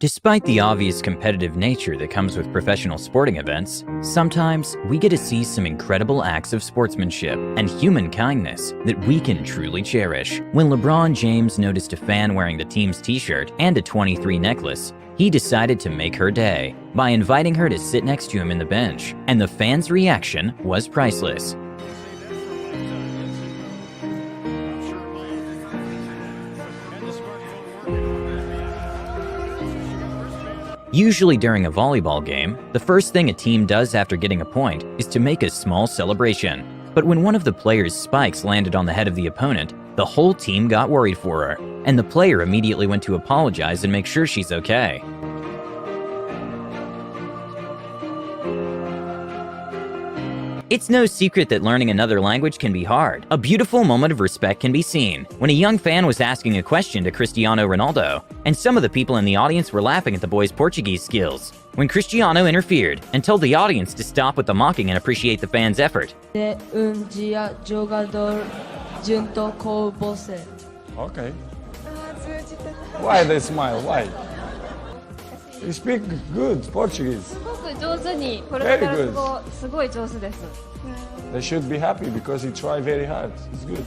Despite the obvious competitive nature that comes with professional sporting events, sometimes we get to see some incredible acts of sportsmanship and human kindness that we can truly cherish. When LeBron James noticed a fan wearing the team's t-shirt and a 23 necklace, he decided to make her day by inviting her to sit next to him in the bench, and the fan's reaction was priceless. Usually during a volleyball game, the first thing a team does after getting a point is to make a small celebration. But when one of the player's spikes landed on the head of the opponent, the whole team got worried for her, and the player immediately went to apologize and make sure she's okay. It's no secret that learning another language can be hard. A beautiful moment of respect can be seen when a young fan was asking a question to Cristiano Ronaldo, and some of the people in the audience were laughing at the boy's Portuguese skills. When Cristiano interfered and told the audience to stop with the mocking and appreciate the fan's effort. Okay. Why they smile? Why? You speak good Portuguese. Very good. They should be happy because he tried very hard. It's good.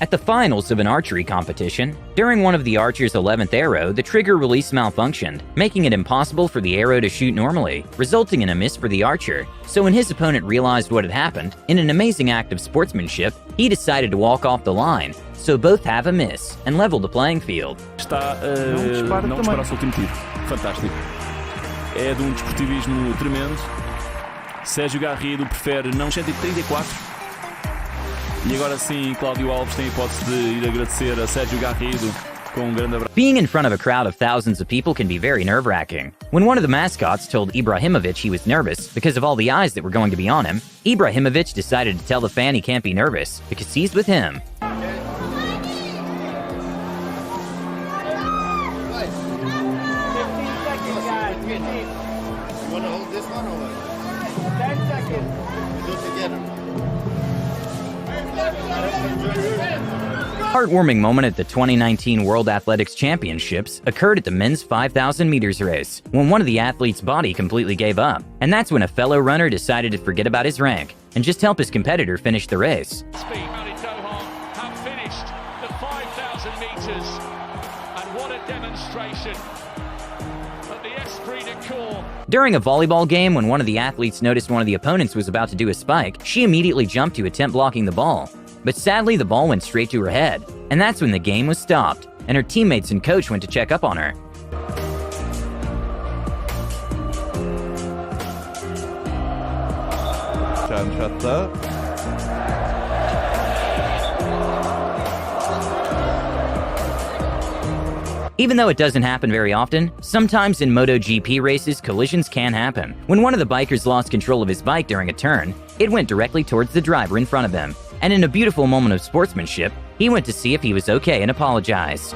At the finals of an archery competition, during one of the archer's 11th arrow, the trigger release malfunctioned, making it impossible for the arrow to shoot normally, resulting in a miss for the archer. So when his opponent realized what had happened, in an amazing act of sportsmanship, he decided to walk off the line. So both have a miss and leveled the playing field. Não dispara o seu último tiro. Fantástico. É de desportivismo tremendo. Sérgio Garrido prefere não 134. E agora sim, Cláudio Alves tem a hipótese de ir agradecer a Sérgio Garrido com grande abraço. Being in front of a crowd of thousands of people can be very nerve-wracking. When one of the mascots told Ibrahimovic he was nervous because of all the eyes that were going to be on him, Ibrahimovic decided to tell the fan he can't be nervous because he's with him. Heartwarming moment at the 2019 World Athletics Championships occurred at the men's 5,000 meters race, when one of the athletes' body completely gave up. And that's when a fellow runner decided to forget about his rank and just help his competitor finish the race. Have finished the 5,000 meters, and what a demonstration at the Esprit de Corps. During a volleyball game, when one of the athletes noticed one of the opponents was about to do a spike, she immediately jumped to attempt blocking the ball. But sadly, the ball went straight to her head, and that's when the game was stopped, and her teammates and coach went to check up on her. Even though it doesn't happen very often, sometimes in MotoGP races, collisions can happen. When one of the bikers lost control of his bike during a turn, it went directly towards the driver in front of him. And in a beautiful moment of sportsmanship, he went to see if he was okay and apologized.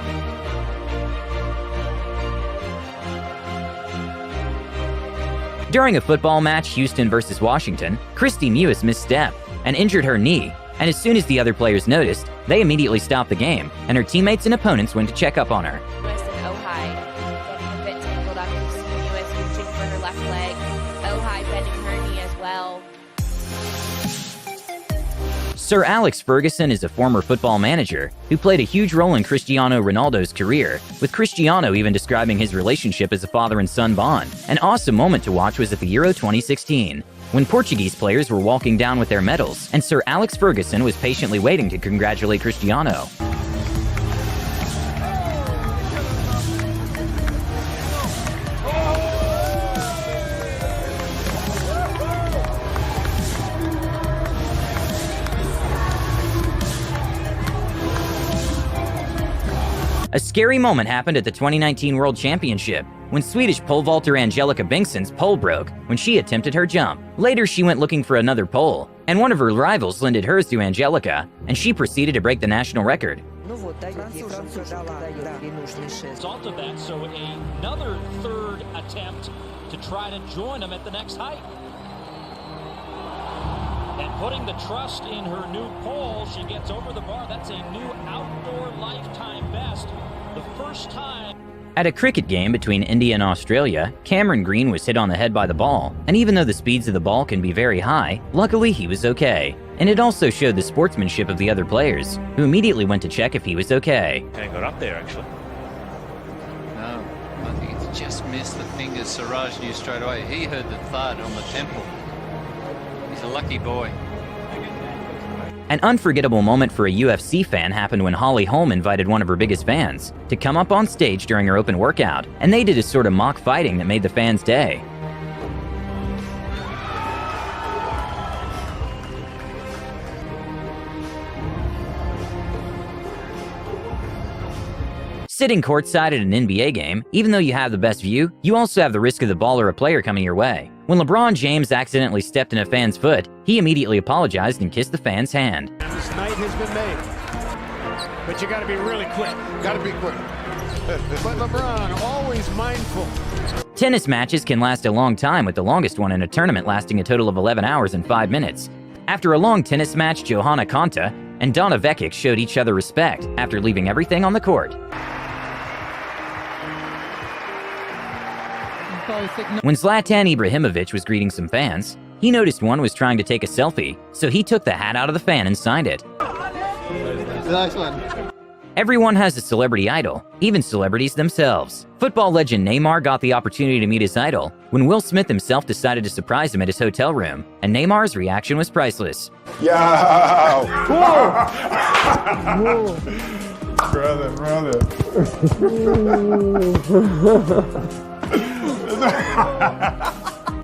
During a football match, Houston versus Washington, Christy Mewis misstepped and injured her knee, and as soon as the other players noticed, they immediately stopped the game, and her teammates and opponents went to check up on her. Mewis and Ojai getting a bit tangled up. You see Mewis reaching for her left leg. Ojai bending her knee as well. Sir Alex Ferguson is a former football manager who played a huge role in Cristiano Ronaldo's career, with Cristiano even describing his relationship as a father and son bond. An awesome moment to watch was at the Euro 2016, when Portuguese players were walking down with their medals, and Sir Alex Ferguson was patiently waiting to congratulate Cristiano. A scary moment happened at the 2019 World Championship when Swedish pole vaulter Angelica Bengtsson's pole broke when she attempted her jump. Later, she went looking for another pole, and one of her rivals lended hers to Angelica, and she proceeded to break the national record. Salted that, so another third attempt to try to join them at the next height. And putting the trust in her new pole, she gets over the bar. That's a new outdoor lifetime best. The first time At a cricket game between India and Australia, Cameron Green was hit on the head by the ball, and even though the speeds of the ball can be very high, luckily he was okay. And it also showed the sportsmanship of the other players, who immediately went to check if he was okay. And got up there actually. No, I think it's just missed the fingers. Siraj knew straight away. He heard the thud on the temple. He's a lucky boy. An unforgettable moment for a UFC fan happened when Holly Holm invited one of her biggest fans to come up on stage during her open workout, and they did a sort of mock fighting that made the fans' day. Sitting courtside at an NBA game, even though you have the best view, you also have the risk of the ball or a player coming your way. When LeBron James accidentally stepped in a fan's foot, he immediately apologized and kissed the fan's hand. This night has been made, but you gotta be really quick. Gotta be quick. But LeBron, always mindful. Tennis matches can last a long time, with the longest one in a tournament lasting a total of 11 hours and 5 minutes. After a long tennis match, Johanna Konta and Donna Vekic showed each other respect after leaving everything on the court. When Zlatan Ibrahimovic was greeting some fans, he noticed one was trying to take a selfie, so he took the hat out of the fan and signed it. Nice one. Everyone has a celebrity idol, even celebrities themselves. Football legend Neymar got the opportunity to meet his idol when Will Smith himself decided to surprise him at his hotel room, and Neymar's reaction was priceless. Yo! Brother.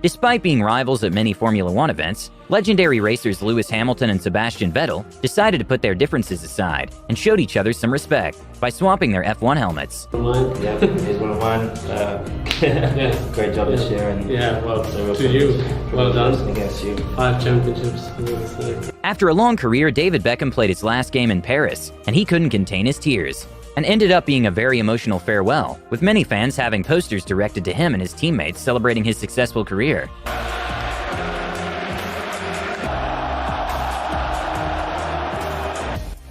Despite being rivals at many Formula One events, legendary racers Lewis Hamilton and Sebastian Vettel decided to put their differences aside and showed each other some respect by swapping their F1 helmets. Yeah, here's 101. Great job this year. And well, to you, well done. Against you. 5 championships. After a long career, David Beckham played his last game in Paris, and he couldn't contain his tears, and ended up being a very emotional farewell, with many fans having posters directed to him and his teammates celebrating his successful career.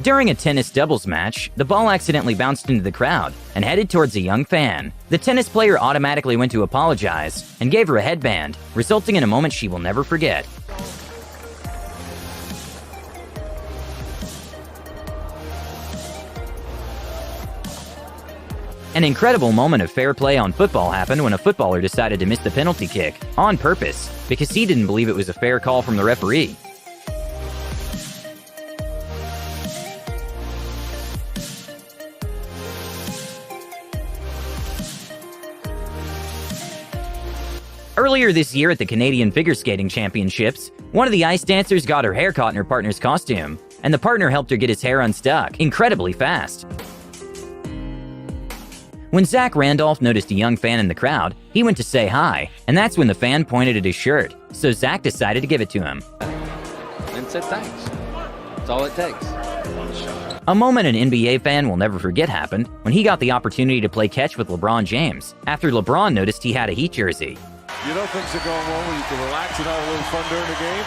During a tennis doubles match, the ball accidentally bounced into the crowd and headed towards a young fan. The tennis player automatically went to apologize and gave her a headband, resulting in a moment she will never forget. An incredible moment of fair play on football happened when a footballer decided to miss the penalty kick on purpose because he didn't believe it was a fair call from the referee. Earlier this year at the Canadian Figure Skating Championships, one of the ice dancers got her hair caught in her partner's costume, and the partner helped her get his hair unstuck incredibly fast. When Zach Randolph noticed a young fan in the crowd, he went to say hi, and that's when the fan pointed at his shirt, so Zach decided to give it to him. And said thanks. That's all it takes. A moment an NBA fan will never forget happened when he got the opportunity to play catch with LeBron James after LeBron noticed he had a Heat jersey. You know things are going well when you can relax and have a little fun during the game.